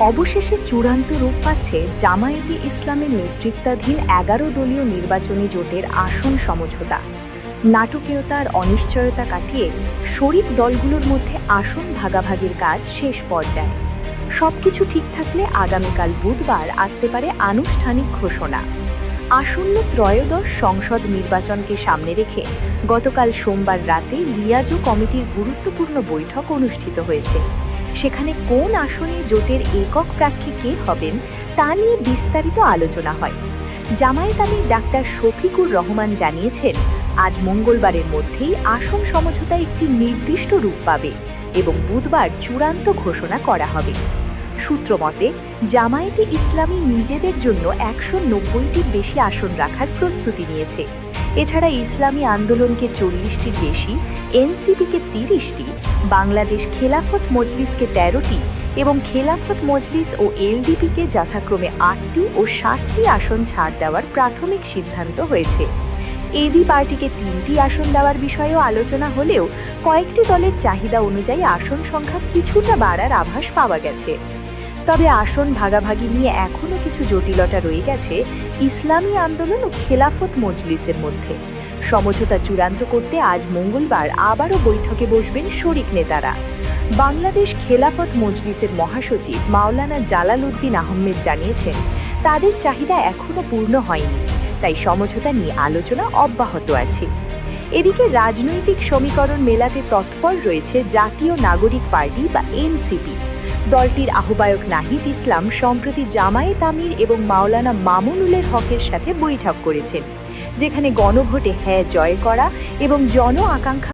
অবশেষে চূড়ান্ত রূপ পাচ্ছে জামায়াতে ইসলামের নেতৃত্বাধীন ১১ দলীয় নির্বাচনী জোটের আসন সমঝোতা। নাটকীয়তার অনিশ্চয়তা কাটিয়ে শরিক দলগুলোর মধ্যে আসন ভাগাভাগির কাজ শেষ পর্যায়ে। সবকিছু ঠিক থাকলে আগামীকাল বুধবার আসতে পারে আনুষ্ঠানিক ঘোষণা। আসন্ন ত্রয়োদশ সংসদ নির্বাচনকে সামনে রেখে গতকাল সোমবার রাতে লিয়াজো কমিটির গুরুত্বপূর্ণ বৈঠক অনুষ্ঠিত হয়েছে। সেখানে কোন আসনে জোটের একক প্রার্থী কে হবেন তা নিয়ে বিস্তারিত আলোচনা হয়। জামায়াত আমির ডাক্তার শফিকুর রহমান জানিয়েছেন, আজ মঙ্গলবারের মধ্যেই আসন সমঝোতা একটি নির্দিষ্ট রূপ পাবে এবং বুধবার চূড়ান্ত ঘোষণা করা হবে। সূত্র মতে, জামায়াতে ইসলামী নিজেদের জন্য ১৯০টির বেশি আসন রাখার প্রস্তুতি নিয়েছে। এছাড়া ইসলামী আন্দোলনকে ৪০টির বেশি, এনসিপিকে ৩০টি, বাংলাদেশ খেলাফত মজলিসকে ১৩টি এবং খেলাফত মজলিস ও এলডিপিকে যথাক্রমে ৮টি ও ৭টি আসন ছাড় দেওয়ার প্রাথমিক সিদ্ধান্ত হয়েছে। এবি পার্টিকে ৩টি আসন দেওয়ার বিষয়েও আলোচনা হলেও কয়েকটি দলের চাহিদা অনুযায়ী আসন সংখ্যা কিছুটা বাড়ার আভাস পাওয়া গেছে। তবে আসন ভাগাভাগি নিয়ে এখনও কিছু জটিলতা রয়ে গেছে ইসলামী আন্দোলন ও খেলাফত মজলিসের মধ্যে। সমঝোতা চূড়ান্ত করতে আজ মঙ্গলবার আবারও বৈঠকে বসবেন শরিক নেতারা। বাংলাদেশ খেলাফত মজলিসের মহাসচিব মাওলানা জালাল উদ্দিন আহমেদ জানিয়েছেন, তাদের চাহিদা এখনও পূর্ণ হয়নি, তাই সমঝোতা নিয়ে আলোচনা অব্যাহত আছে। এদিকে রাজনৈতিক সমীকরণ মেলাতে তৎপর রয়েছে জাতীয় নাগরিক পার্টি বা এনসিপি। দলটির আহ্বায়ক নাহিদ ইসলাম সম্প্রতি জামায়াত আমির এবং মাওলানা মামুনুলের হকের সাথে বৈঠক করেছেন, যেখানে গণভোটে হ্যাঁ জয় করা এবং জন আকাঙ্ক্ষা